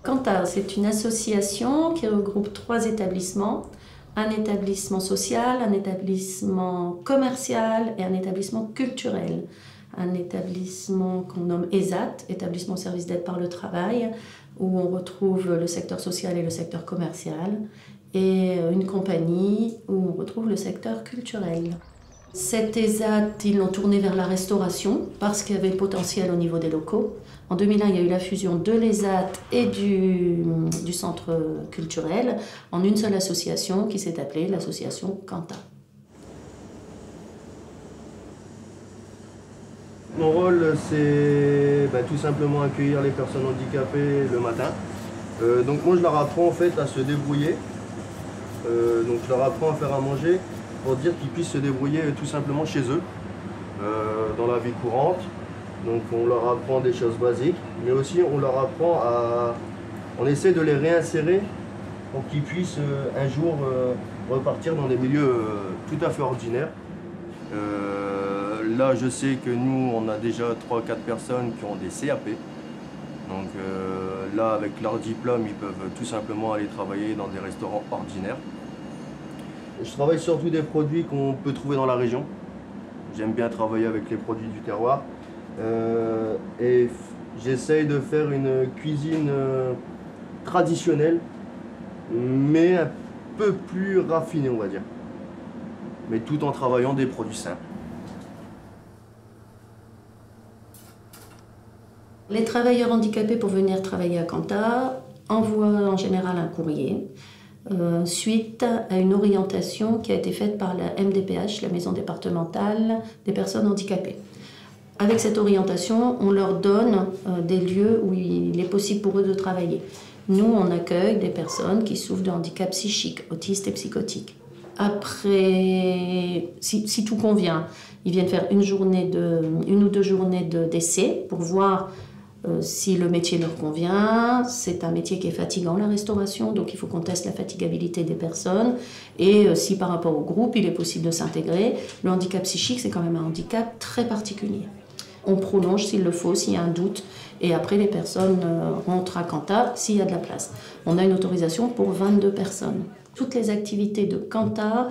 Canta, c'est une association qui regroupe 3 établissements, un établissement social, un établissement commercial et un établissement culturel. Un établissement qu'on nomme ESAT, établissement service d'aide par le travail, où on retrouve le secteur social et le secteur commercial, et une compagnie où on retrouve le secteur culturel. Cet ESAT, ils l'ont tourné vers la restauration parce qu'il y avait le potentiel au niveau des locaux. En 2001, il y a eu la fusion de l'ESAT et du centre culturel en une seule association qui s'est appelée l'association Canta. Mon rôle, c'est tout simplement accueillir les personnes handicapées le matin. Donc moi, je leur apprends en fait à se débrouiller. Donc je leur apprends à faire à manger pour dire qu'ils puissent se débrouiller tout simplement chez eux, dans la vie courante. Donc on leur apprend des choses basiques, mais aussi on leur apprend à... On essaie de les réinsérer pour qu'ils puissent un jour repartir dans des milieux tout à fait ordinaires. Là, je sais que nous, on a déjà 3-4 personnes qui ont des CAP. Donc là, avec leur diplôme, ils peuvent tout simplement aller travailler dans des restaurants ordinaires. Je travaille surtout des produits qu'on peut trouver dans la région. J'aime bien travailler avec les produits du terroir. Et j'essaye de faire une cuisine traditionnelle, mais un peu plus raffinée, on va dire. Mais tout en travaillant des produits simples. Les travailleurs handicapés, pour venir travailler à Canta, envoient en général un courrier suite à une orientation qui a été faite par la MDPH, la Maison départementale des personnes handicapées. Avec cette orientation, on leur donne des lieux où il est possible pour eux de travailler. Nous, on accueille des personnes qui souffrent de handicap psychique, autistes et psychotiques. Après, si tout convient, ils viennent faire une ou 2 journées d'essai pour voir si le métier leur convient. C'est un métier qui est fatigant, la restauration, donc il faut qu'on teste la fatigabilité des personnes. Et si par rapport au groupe, il est possible de s'intégrer. Le handicap psychique, c'est quand même un handicap très particulier. On prolonge s'il le faut, s'il y a un doute. Et après, les personnes rentrent à Canta s'il y a de la place. On a une autorisation pour 22 personnes. Toutes les activités de Canta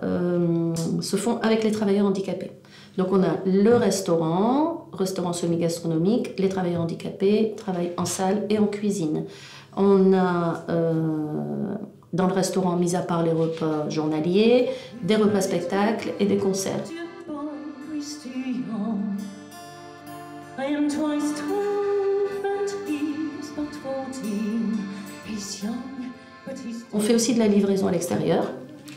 se font avec les travailleurs handicapés. Donc on a le restaurant semi-gastronomique, les travailleurs handicapés travaillent en salle et en cuisine. On a dans le restaurant, mis à part les repas journaliers, des repas spectacles et des concerts. On fait aussi de la livraison à l'extérieur.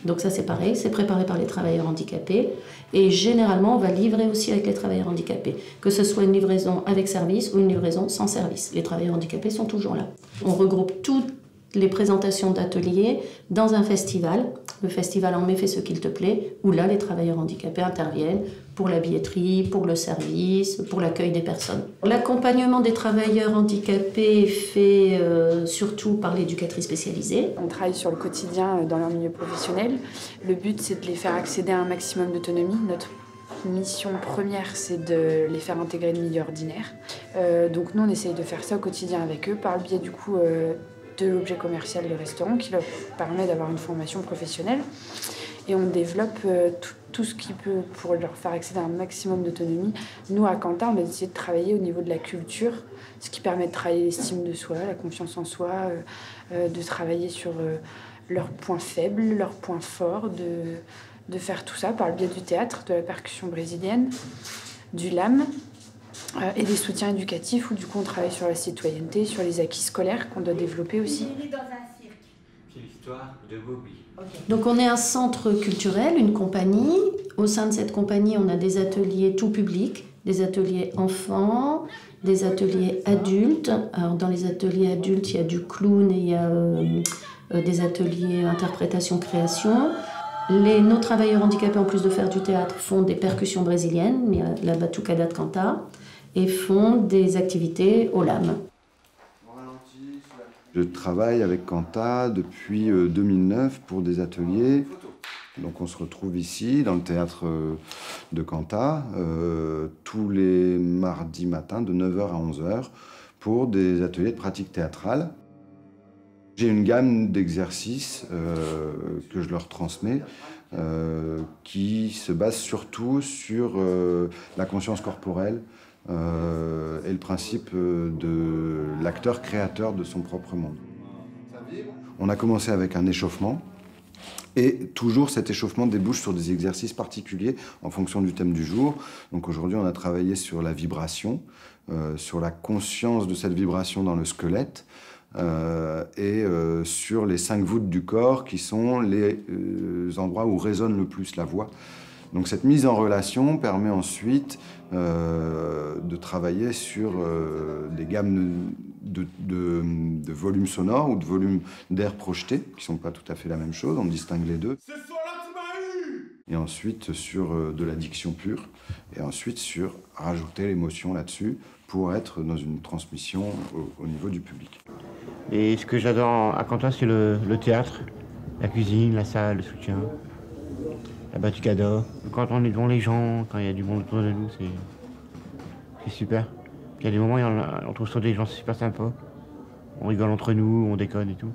Donc ça c'est pareil, c'est préparé par les travailleurs handicapés. Et généralement, on va livrer aussi avec les travailleurs handicapés. Que ce soit une livraison avec service ou une livraison sans service. Les travailleurs handicapés sont toujours là. On regroupe toutes les présentations d'ateliers dans un festival. Le festival En mai, fais ce qu'il te plaît, où là, les travailleurs handicapés interviennent pour la billetterie, pour le service, pour l'accueil des personnes. L'accompagnement des travailleurs handicapés est fait surtout par l'éducatrice spécialisée. On travaille sur le quotidien dans leur milieu professionnel. Le but, c'est de les faire accéder à un maximum d'autonomie. Notre mission première, c'est de les faire intégrer le milieu ordinaire. Donc nous, on essaye de faire ça au quotidien avec eux par le biais du coup de l'objet commercial de restaurant qui leur permet d'avoir une formation professionnelle. Et on développe tout ce qui peut pour leur faire accéder à un maximum d'autonomie. Nous, à Canta, on a essayé de travailler au niveau de la culture, ce qui permet de travailler l'estime de soi, la confiance en soi, de travailler sur leurs points faibles, leurs points forts, de faire tout ça par le biais du théâtre, de la percussion brésilienne, du LAM, et des soutiens éducatifs où du coup on travaille sur la citoyenneté, sur les acquis scolaires qu'on doit développer aussi. Il est dans un cirque. C'est l'histoire de Bobby. Okay. Donc on est un centre culturel, une compagnie. Au sein de cette compagnie, on a des ateliers tout public, des ateliers enfants, des ateliers adultes. Alors dans les ateliers adultes, il y a du clown et il y a des ateliers interprétation-création. Nos travailleurs handicapés, en plus de faire du théâtre, font des percussions brésiliennes, il y a la batucada de Canta, et font des activités au LAM. Je travaille avec Canta depuis 2009 pour des ateliers. Donc on se retrouve ici, dans le théâtre de Canta, tous les mardis matins de 9h à 11h pour des ateliers de pratique théâtrale. J'ai une gamme d'exercices que je leur transmets qui se base surtout sur la conscience corporelle et le principe de l'acteur créateur de son propre monde. On a commencé avec un échauffement. Et toujours cet échauffement débouche sur des exercices particuliers en fonction du thème du jour. Donc aujourd'hui, on a travaillé sur la vibration, sur la conscience de cette vibration dans le squelette et sur les 5 voûtes du corps qui sont les endroits où résonne le plus la voix. Donc cette mise en relation permet ensuite de travailler sur des gammes de volumes sonores ou de volumes d'air projeté, qui ne sont pas tout à fait la même chose, on distingue les deux. Et ensuite sur de la diction pure, et ensuite sur rajouter l'émotion là-dessus pour être dans une transmission au niveau du public. Et ce que j'adore à Quentin, c'est le théâtre, la cuisine, la salle, le soutien, la batukada. Quand on est devant les gens, quand il y a du monde autour de nous, c'est super. Il y a des moments où on trouve sur des gens super sympas. On rigole entre nous, on déconne et tout.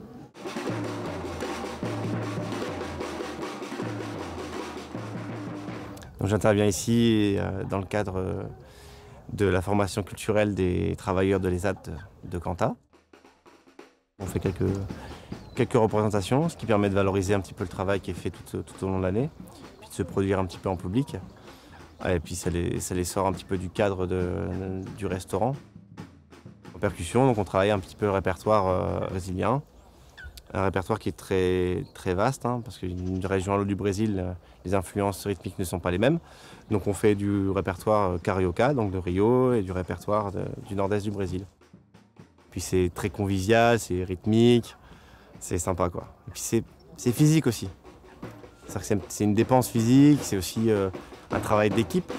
J'interviens ici dans le cadre de la formation culturelle des travailleurs de l'ESAT de Cantat. On fait quelques représentations, ce qui permet de valoriser un petit peu le travail qui est fait tout au long de l'année, puis de se produire un petit peu en public. Et puis ça les sort un petit peu du cadre du restaurant. En percussion, donc on travaille un petit peu le répertoire brésilien. Un répertoire qui est très, très vaste, hein, parce qu'une région à l'autre du Brésil, les influences rythmiques ne sont pas les mêmes. Donc on fait du répertoire carioca, donc de Rio, et du répertoire du nord-est du Brésil. Puis c'est très convivial, c'est rythmique, c'est sympa quoi. Et puis c'est physique aussi. C'est une dépense physique, c'est aussi un travail d'équipe.